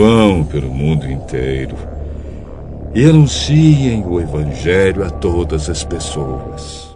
Vão pelo mundo inteiro e anunciem o Evangelho a todas as pessoas.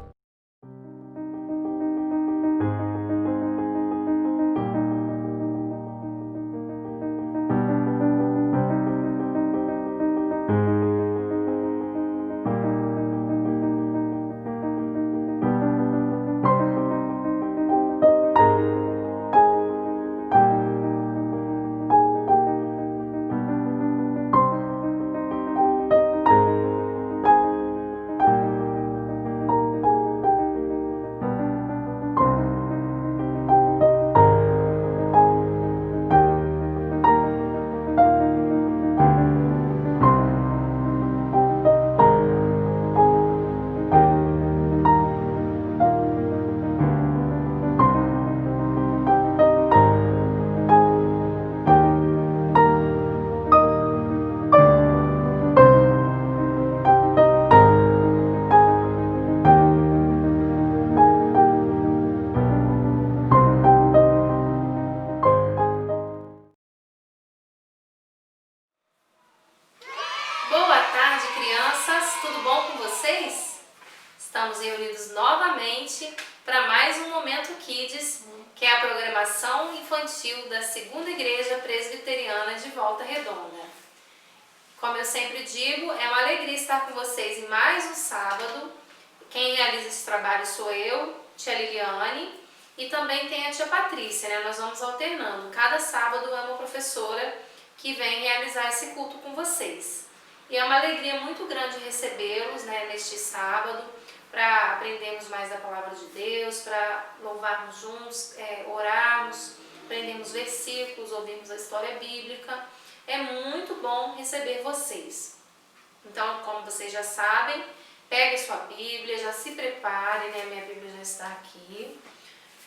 Boa tarde, crianças! Tudo bom com vocês? Estamos reunidos novamente para mais um Momento Kids, que é a programação infantil da Segunda Igreja Presbiteriana de Volta Redonda. Como eu sempre digo, é uma alegria estar com vocês em mais um sábado. Quem realiza esse trabalho sou eu, tia Liliane, e também tem a tia Patrícia, né? Nós vamos alternando. Cada sábado é uma professora que vem realizar esse culto com vocês. E é uma alegria muito grande recebê-los, né, neste sábado, para aprendermos mais da Palavra de Deus, para louvarmos juntos, orarmos, aprendermos versículos, ouvirmos a história bíblica. É muito bom receber vocês. Então, como vocês já sabem, pegue sua Bíblia, já se prepare, né? Minha Bíblia já está aqui.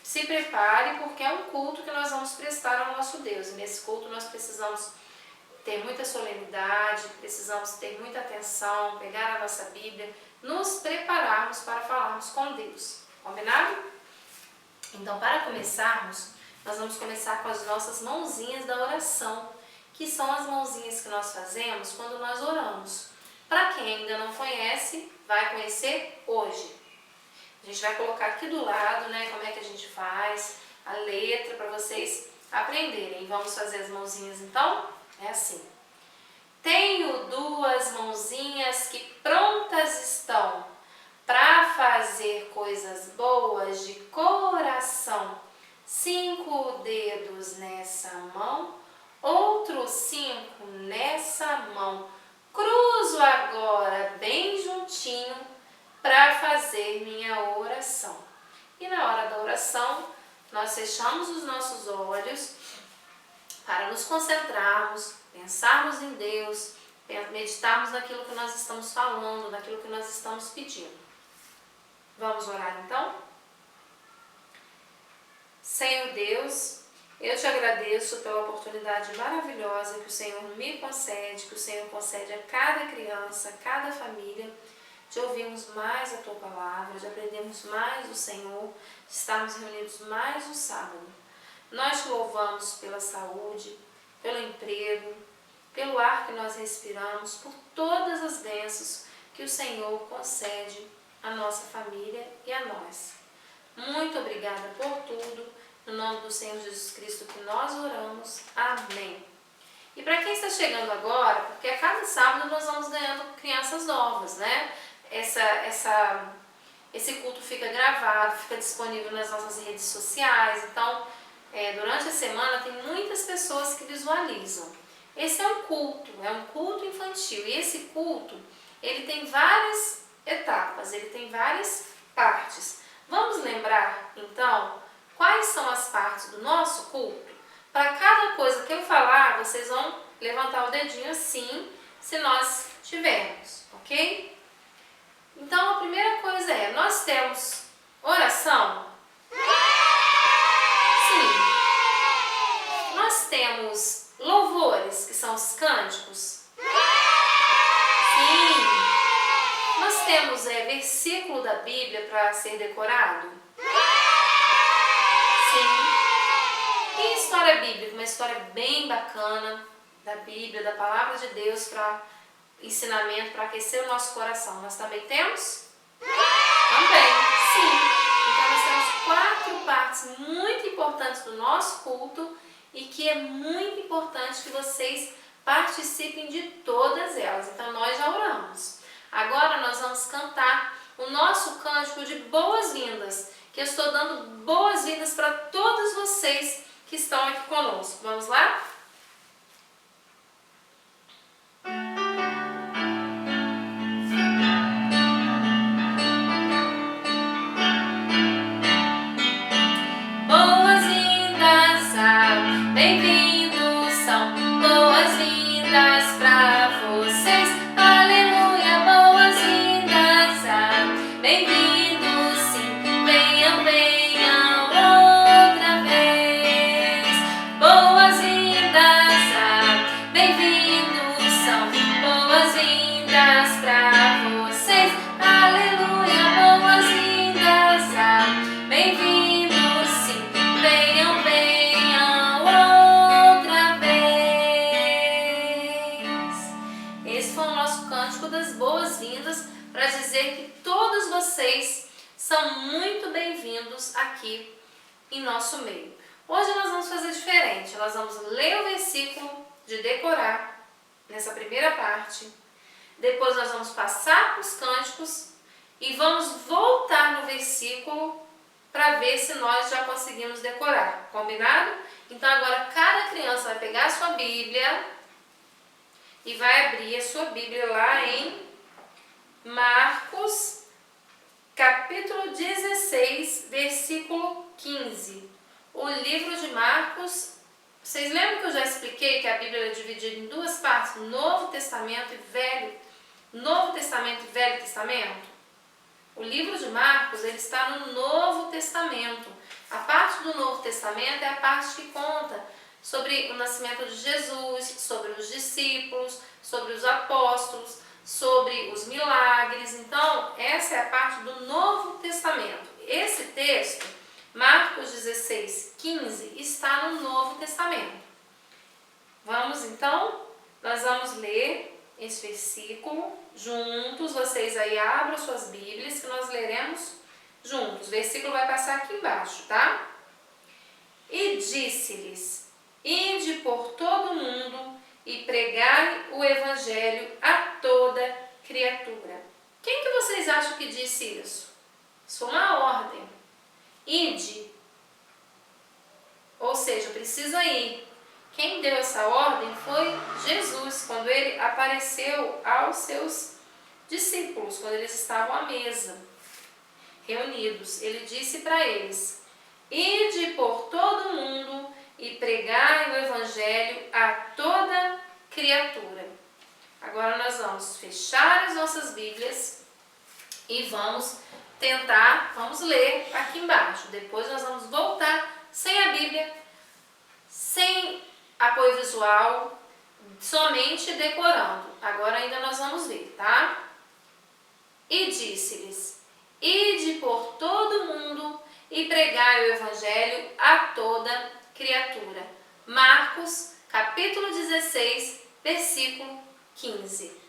Se prepare, porque é um culto que nós vamos prestar ao nosso Deus. E nesse culto nós precisamos ter muita solenidade, precisamos ter muita atenção, pegar a nossa Bíblia, nos prepararmos para falarmos com Deus. Combinado? Então, para começarmos, nós vamos começar com as nossas mãozinhas da oração, que são as mãozinhas que nós fazemos quando nós oramos. Para quem ainda não conhece, vai conhecer hoje. A gente vai colocar aqui do lado, né, como é que a gente faz, a letra, para vocês aprenderem. Vamos fazer as mãozinhas então? É assim. Tenho duas mãozinhas que prontas estão para fazer coisas boas de coração. 5 dedos nessa mão, outros 5 nessa mão. Cruzo agora bem juntinho para fazer minha oração. E na hora da oração, nós fechamos os nossos olhos para nos concentrarmos, pensarmos em Deus, meditarmos naquilo que nós estamos falando, naquilo que nós estamos pedindo. Vamos orar então? Senhor Deus, eu te agradeço pela oportunidade maravilhosa que o Senhor me concede, que o Senhor concede a cada criança, a cada família, de ouvirmos mais a Tua Palavra, de aprendermos mais do Senhor, de estarmos reunidos mais um sábado. Nós te louvamos pela saúde, pelo emprego, pelo ar que nós respiramos, por todas as bênçãos que o Senhor concede à nossa família e a nós. Muito obrigada por tudo, no nome do Senhor Jesus Cristo que nós oramos. Amém. E para quem está chegando agora, porque a cada sábado nós vamos ganhando crianças novas, né? Esse culto fica gravado, fica disponível nas nossas redes sociais, então durante a semana tem muitas pessoas que visualizam. Esse é um culto infantil, e esse culto, ele tem várias etapas, ele tem várias partes. Vamos lembrar, então, quais são as partes do nosso culto? Para cada coisa que eu falar, vocês vão levantar o dedinho assim, se nós tivermos, ok? Então, a primeira coisa é, nós temos oração? Sim. Nós temos louvores, que são os cânticos? Sim. Nós temos versículo da Bíblia para ser decorado? Sim. E história bíblica, uma história bem bacana da Bíblia, da Palavra de Deus para ensinamento, para aquecer o nosso coração. Nós também temos? Também, sim. Então nós temos 4 partes muito importantes do nosso culto e que é muito importante que vocês participem de todas elas. Então nós já oramos. Agora nós vamos cantar o nosso cântico de boas-vindas, que eu estou dando boas-vindas para todos vocês que estão aqui conosco. Vamos lá? Boas-vindas ao bem-vindos são boas-vindas para vocês. Aleluia, boas-vindas ao bem-vindos, sim, venham, venham outra vez. Boas-vindas ao bem-vindos são boas-vindas para vocês. Aleluia, boas-vindas ao bem-vindos, sim, venham, venham outra vez. Esse foi o nosso cântico das boas-vindas para dizer que todos vocês são muito bem-vindos aqui em nosso meio. Hoje nós vamos fazer diferente. Nós vamos ler o versículo de decorar nessa primeira parte. Depois nós vamos passar para os cânticos e vamos voltar no versículo para ver se nós já conseguimos decorar. Combinado? Então agora cada criança vai pegar a sua Bíblia e vai abrir a sua Bíblia lá em Marcos, capítulo 16, versículo 15. O livro de Marcos, vocês lembram que eu já expliquei que a Bíblia é dividida em 2 partes, Novo Testamento e Velho Testamento? O livro de Marcos, ele está no Novo Testamento. A parte do Novo Testamento é a parte que conta sobre o nascimento de Jesus, sobre os discípulos, sobre os apóstolos, sobre os milagres. Então, essa é a parte do Novo Testamento. Esse texto, Marcos 16, 15, está no Novo Testamento. Vamos então, nós vamos ler esse versículo juntos. Vocês aí abram suas Bíblias que nós leremos juntos. O versículo vai passar aqui embaixo, tá? E disse-lhes: ide por todo mundo e pregai o evangelho a toda criatura. Quem que vocês acham que disse isso? Isso foi uma ordem. Ide. Ou seja, precisa ir. Quem deu essa ordem foi Jesus, quando ele apareceu aos seus discípulos, quando eles estavam à mesa, reunidos. Ele disse para eles: ide por todo mundo e pregai o evangelho a toda criatura. Agora nós vamos fechar as nossas Bíblias e vamos ler aqui embaixo. Depois nós vamos voltar sem a Bíblia, sem apoio visual, somente decorando. Agora ainda nós vamos ver, tá? E disse-lhes: ide por todo mundo e pregai o evangelho a toda criatura. Marcos, capítulo 16, versículo 15.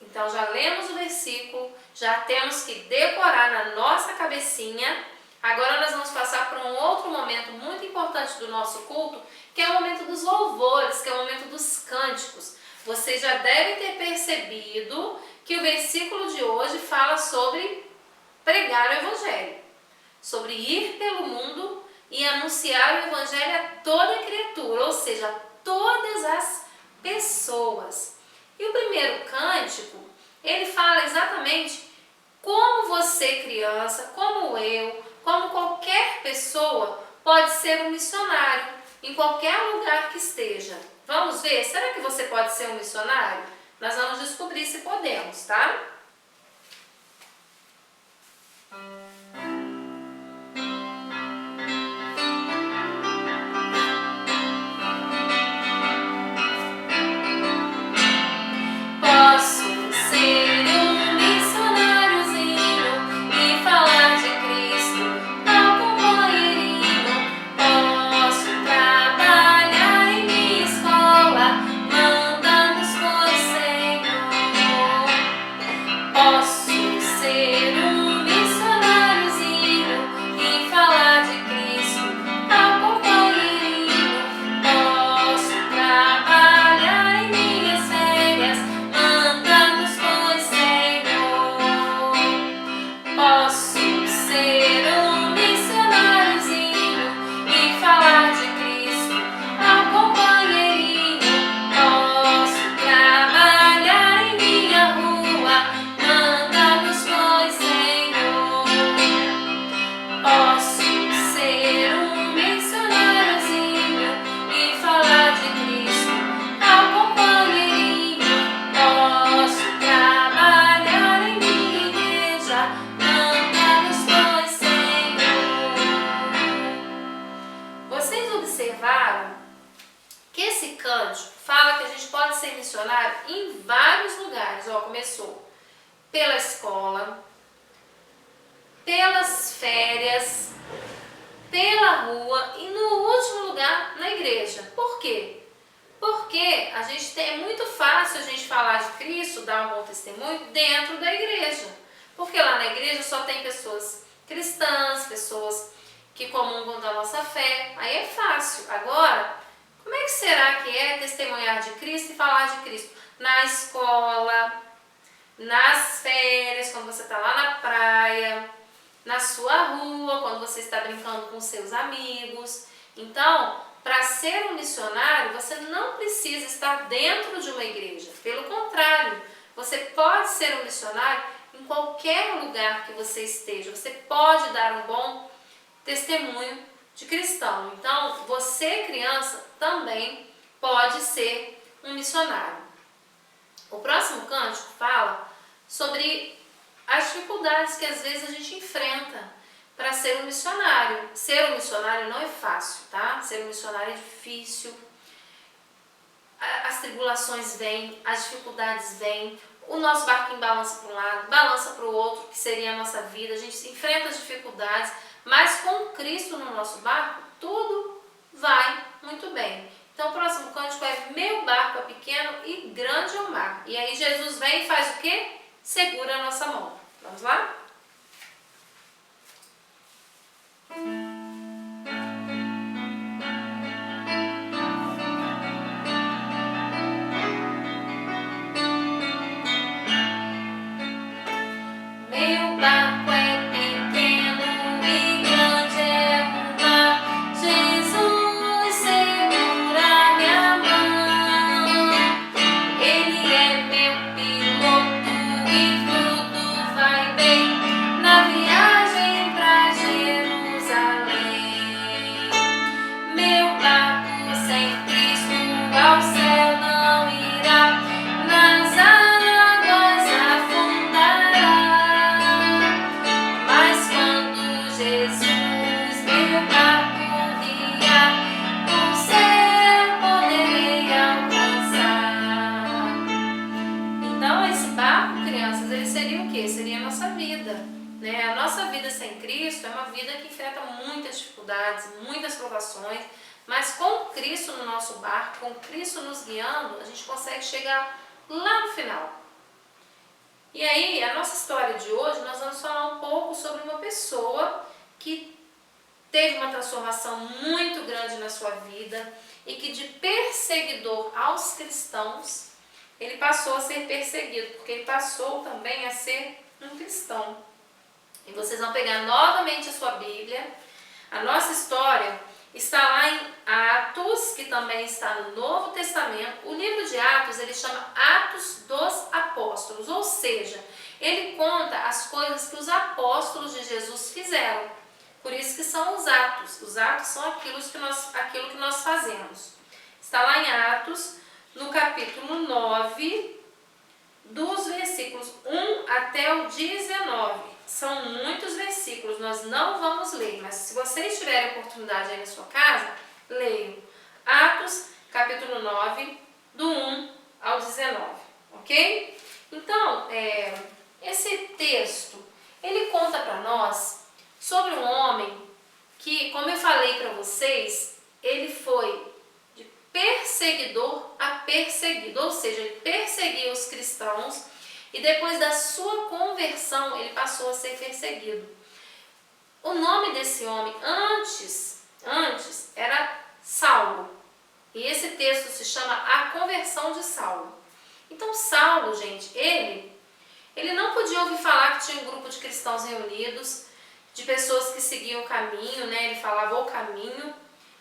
Então já lemos o versículo, já temos que decorar na nossa cabecinha. Agora nós vamos passar para um outro momento muito importante do nosso culto, que é o momento dos louvores, que é o momento dos cânticos. Vocês já devem ter percebido que o versículo de hoje fala sobre pregar o evangelho, sobre ir pelo mundo e anunciar o evangelho a toda criatura, ou seja, a todas as pessoas. E o primeiro cântico, ele fala exatamente como você, criança, como eu, como qualquer pessoa, pode ser um missionário em qualquer lugar que esteja. Vamos ver? Será que você pode ser um missionário? Nós vamos descobrir se podemos, tá? Posso ser um missionáriozinho e falar de Cristo ao companheirinho. Posso trabalhar em minha escola fala que a gente pode ser missionário em vários lugares. Ó, começou pela escola, pelas férias, pela rua e no último lugar, na igreja. Por quê? Porque é muito fácil a gente falar de Cristo, dar um bom testemunho dentro da igreja. Porque lá na igreja só tem pessoas cristãs, pessoas que comungam da nossa fé. Aí é fácil. Agora, como é que será que é testemunhar de Cristo e falar de Cristo? Na escola, nas férias, quando você está lá na praia, na sua rua, quando você está brincando com seus amigos. Então, para ser um missionário, você não precisa estar dentro de uma igreja. Pelo contrário, você pode ser um missionário em qualquer lugar que você esteja. Você pode dar um bom testemunho de cristão. Então, você, criança, também pode ser um missionário. O próximo cântico fala sobre as dificuldades que às vezes a gente enfrenta para ser um missionário. Ser um missionário não é fácil, tá? Ser um missionário é difícil. As tribulações vêm, as dificuldades vêm, o nosso barquinho balança para um lado, balança para o outro, que seria a nossa vida. A gente enfrenta as dificuldades, mas com Cristo no nosso barco, tudo vai muito bem. Então o próximo cântico é: meu barco é pequeno e grande é o mar. E aí Jesus vem e faz o quê? Segura a nossa mão. Vamos lá? Meu barco é pequeno e grande é o mar. Jesus segura minha mão. Ele é meu piloto e tudo vai bem na viagem pra Jerusalém. Meu barco sem Cristo ao céu não irá, nas águas afundará. Mas quando Jesus meu barco guiar, o céu poderei alcançar. Então esse barco, crianças, ele seria o quê? Seria a nossa vida, né? A nossa vida sem Cristo é uma vida que enfrenta muitas dificuldades, muitas provações, mas com Cristo no nosso barco, com Cristo nos guiando, a gente consegue chegar lá no final. E aí, a nossa história de hoje, nós vamos falar um pouco sobre uma pessoa que teve uma transformação muito grande na sua vida e que de perseguidor aos cristãos, ele passou a ser perseguido, porque ele passou também a ser um cristão. E vocês vão pegar novamente a sua Bíblia. A nossa história está lá em Atos, que também está no Novo Testamento. O livro de Atos, ele chama Atos dos Apóstolos, ou seja, ele conta as coisas que os apóstolos de Jesus fizeram. Por isso que são os atos. Os atos são aquilo que nós fazemos. Está lá em Atos, no capítulo 9, dos versículos 1 até o 19. São muitos versículos, nós não vamos ler, mas se vocês tiverem oportunidade aí na sua casa, leiam. Atos, capítulo 9, do 1 ao 19, ok? Então, esse texto, ele conta para nós sobre um homem que, como eu falei para vocês, ele foi de perseguidor a perseguido, ou seja, ele perseguiu os cristãos e depois da sua conversão ele passou a ser perseguido. O nome desse homem antes era Saulo, e esse texto se chama A Conversão de Saulo. Então Saulo, gente, ele não podia ouvir falar que tinha um grupo de cristãos reunidos, de pessoas que seguiam o caminho, né? Ele falava o caminho,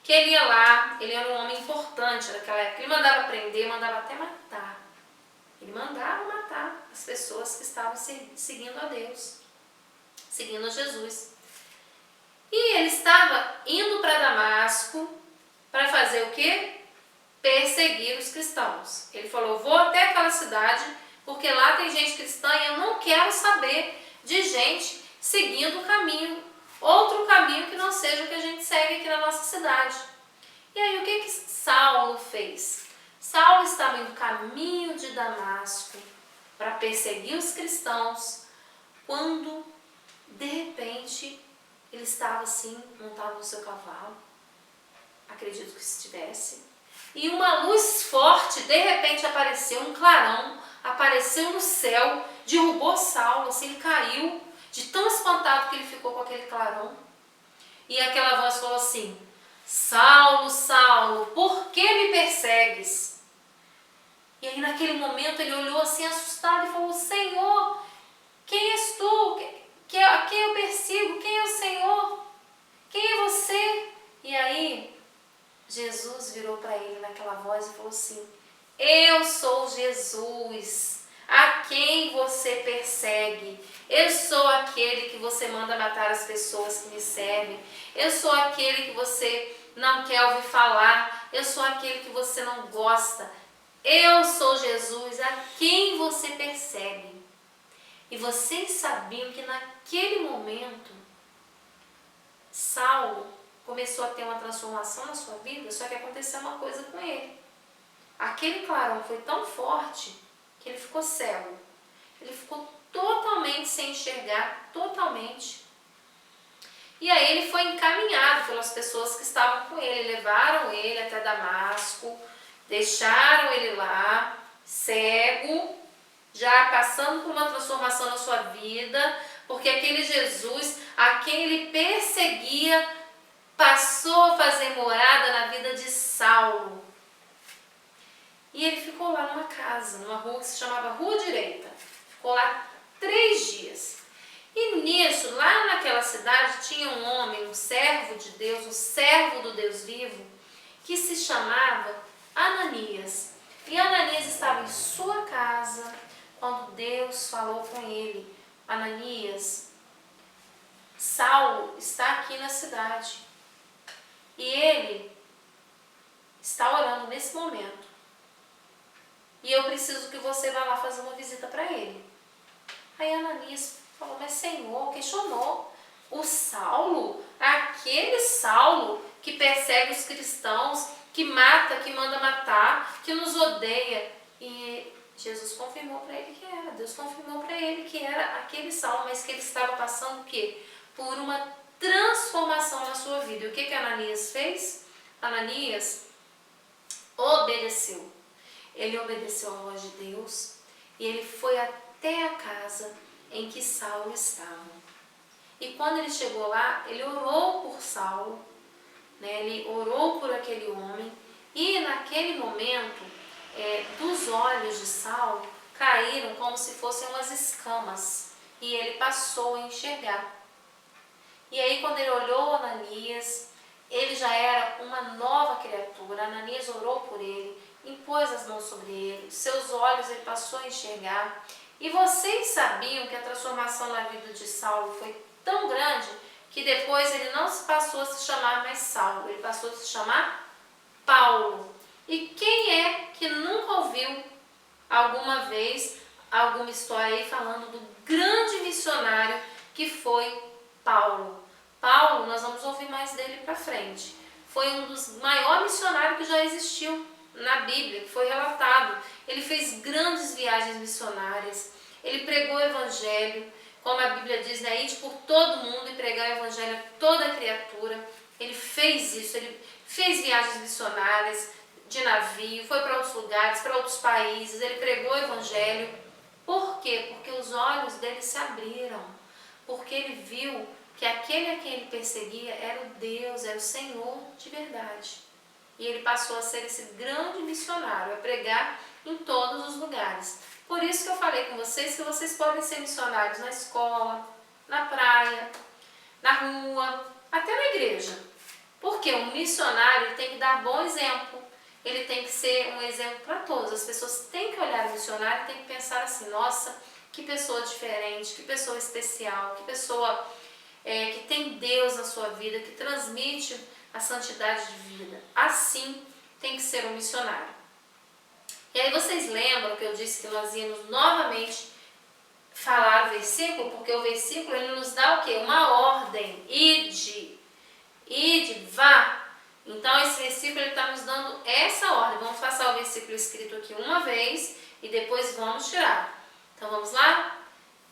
que ele ia lá, ele era um homem importante naquela época, ele mandava prender, mandava até matar. Ele mandava matar as pessoas que estavam seguindo a Deus, seguindo a Jesus. E ele estava indo para Damasco para fazer o quê? Perseguir os cristãos. Ele falou: vou até aquela cidade, porque lá tem gente cristã e eu não quero saber de gente seguindo o caminho, outro caminho que não seja o que a gente segue aqui na nossa cidade. E aí o que Saulo fez? Saulo estava no caminho de Damasco para perseguir os cristãos, quando, de repente, ele estava assim, montado no seu cavalo, acredito que estivesse, e uma luz forte, de repente apareceu, um clarão, apareceu no céu, derrubou Saulo, assim, ele caiu, de tão espantado que ele ficou com aquele clarão. E aquela voz falou assim: Saulo, Saulo, por que me persegues? E aí naquele momento ele olhou assim assustado e falou: Senhor, quem és tu? A quem eu persigo? Quem é o Senhor? Quem é você? E aí Jesus virou para ele naquela voz e falou assim: eu sou Jesus, a quem você persegue. Eu sou aquele que você manda matar as pessoas que me servem. Eu sou aquele que você não quer ouvir falar. Eu sou aquele que você não gosta. Eu sou Jesus, a quem você persegue. E vocês sabiam que naquele momento Saulo começou a ter uma transformação na sua vida, só que aconteceu uma coisa com ele. Aquele clarão foi tão forte que ele ficou cego. Ele ficou totalmente sem enxergar, totalmente. E aí ele foi encaminhado pelas pessoas que estavam com ele, levaram ele até Damasco, deixaram ele lá, cego, já passando por uma transformação na sua vida, porque aquele Jesus a quem ele perseguia passou a fazer morada na vida de Saulo. E ele ficou lá numa casa, numa rua que se chamava Rua Direita. Ficou lá 3 dias. E nisso, lá naquela cidade, tinha um homem, um servo de Deus, um servo do Deus vivo, que se chamava Ananias. E Ananias estava em sua casa quando Deus falou com ele: Ananias, Saulo está aqui na cidade. E ele está orando nesse momento. E eu preciso que você vá lá fazer uma visita para ele. Aí Ananias falou: mas Senhor, questionou. O Saulo, aquele Saulo que persegue os cristãos, que mata, que manda matar, que nos odeia. E Jesus confirmou para ele que era. Deus confirmou para ele que era aquele Saulo, mas que ele estava passando o quê? Por uma transformação na sua vida. E o que Ananias fez? Ananias obedeceu. Ele obedeceu a voz de Deus e ele foi até a casa em que Saulo estava. E quando ele chegou lá, ele orou por Saulo, né? Ele orou por aquele homem, e naquele momento, dos olhos de Saulo caíram como se fossem umas escamas, e ele passou a enxergar. E aí quando ele olhou Ananias, ele já era uma nova criatura. Ananias orou por ele, impôs as mãos sobre ele, seus olhos ele passou a enxergar. E vocês sabiam que a transformação na vida de Saulo foi tão grande que depois ele não passou a se chamar mais Saulo, ele passou a se chamar Paulo. E quem é que nunca ouviu alguma vez alguma história aí falando do grande missionário que foi Paulo? Paulo, nós vamos ouvir mais dele para frente. Foi um dos maiores missionários que já existiu na Bíblia, que foi relatado. Ele fez grandes viagens missionárias, ele pregou o evangelho, como a Bíblia diz, né, ide por todo mundo e pregar o evangelho a toda criatura. Ele fez isso, ele fez viagens missionárias de navio, foi para outros lugares, para outros países, ele pregou o evangelho. Por quê? Porque os olhos dele se abriram, porque ele viu que aquele a quem ele perseguia era o Deus, era o Senhor de verdade. E ele passou a ser esse grande missionário, a pregar em todos os lugares. Por isso que eu falei com vocês que vocês podem ser missionários na escola, na praia, na rua, até na igreja. Porque um missionário tem que dar bom exemplo, ele tem que ser um exemplo para todos. As pessoas têm que olhar o missionário e têm que pensar assim: nossa, que pessoa diferente, que pessoa especial, que pessoa que tem Deus na sua vida, que transmite a santidade de vida. Assim tem que ser um missionário. E aí vocês lembram que eu disse que nós íamos novamente falar o versículo, porque o versículo ele nos dá o quê? Uma ordem. Ide, vá. Então esse versículo está nos dando essa ordem. Vamos passar o versículo escrito aqui uma vez e depois vamos tirar. Então vamos lá?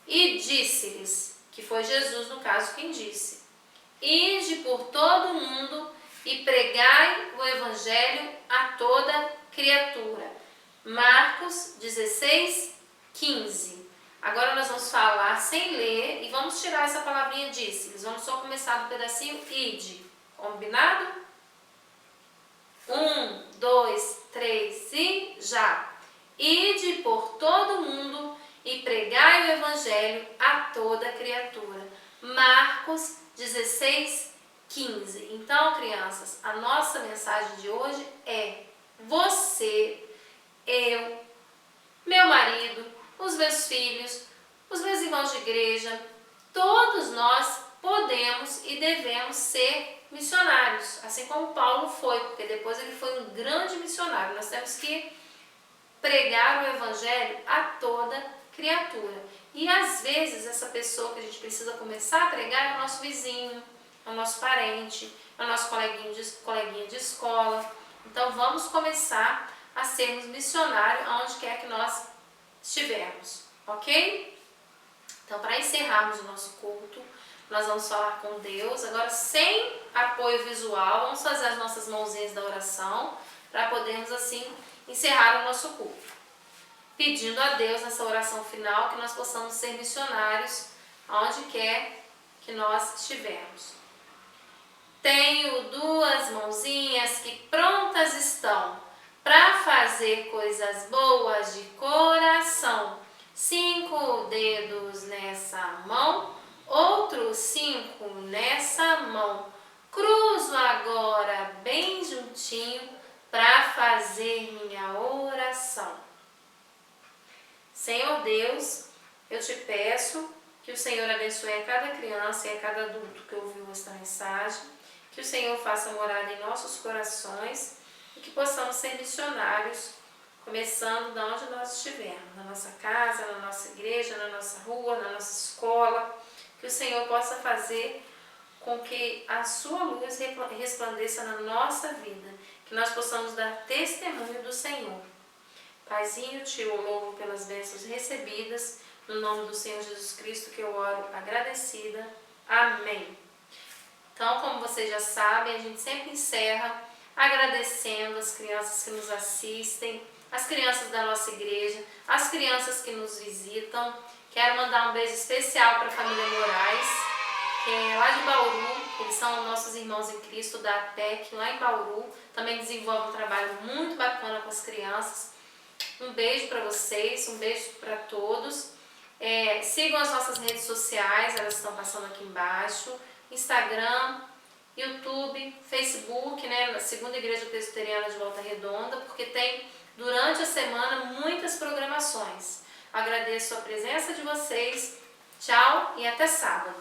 E disse-lhes, que foi Jesus no caso quem disse: ide por todo o mundo e pregai o evangelho a toda criatura. Marcos 16, 15. Agora nós vamos falar sem ler e vamos tirar essa palavrinha disse-lhes. Vamos só começar do pedacinho ide. Combinado? 1, 2, 3 e já. Ide por todo mundo e pregai o evangelho a toda criatura. Marcos 16, 15. Então, crianças, a nossa mensagem de hoje é: você, eu, meu marido, os meus filhos, os meus irmãos de igreja, todos nós podemos e devemos ser missionários, assim como Paulo foi, porque depois ele foi um grande missionário. Nós temos que pregar o evangelho a toda criatura. E às vezes essa pessoa que a gente precisa começar a pregar é o nosso vizinho, é o nosso parente, é o nosso coleguinha de escola. Então vamos começar a sermos missionários aonde quer que nós estivermos, ok? Então, para encerrarmos o nosso culto, nós vamos falar com Deus. Agora, sem apoio visual, vamos fazer as nossas mãozinhas da oração para podermos assim encerrar o nosso culto, pedindo a Deus nessa oração final que nós possamos ser missionários aonde quer que nós estivermos. Tenho duas mãozinhas que prontas estão para fazer coisas boas de coração. 5 dedos nessa mão, outros 5 nessa mão. Cruzo agora bem juntinho para fazer minha oração. Senhor Deus, eu te peço que o Senhor abençoe a cada criança e a cada adulto que ouviu esta mensagem, que o Senhor faça morada em nossos corações e que possamos ser missionários, começando de onde nós estivermos, na nossa casa, na nossa igreja, na nossa rua, na nossa escola, que o Senhor possa fazer com que a sua luz resplandeça na nossa vida, que nós possamos dar testemunho do Senhor. Paizinho, te louvo pelas bênçãos recebidas, no nome do Senhor Jesus Cristo que eu oro agradecida. Amém. Então, como vocês já sabem, a gente sempre encerra agradecendo as crianças que nos assistem, as crianças da nossa igreja, as crianças que nos visitam. Quero mandar um beijo especial para a família Moraes, que é lá de Bauru. Eles são nossos irmãos em Cristo da APEC, lá em Bauru. Também desenvolve um trabalho muito bacana com as crianças. Um beijo para vocês, um beijo para todos. Sigam as nossas redes sociais, elas estão passando aqui embaixo. Instagram, YouTube, Facebook, na Segunda Igreja Presbiteriana de Volta Redonda, porque tem durante a semana muitas programações. Agradeço a presença de vocês, tchau e até sábado.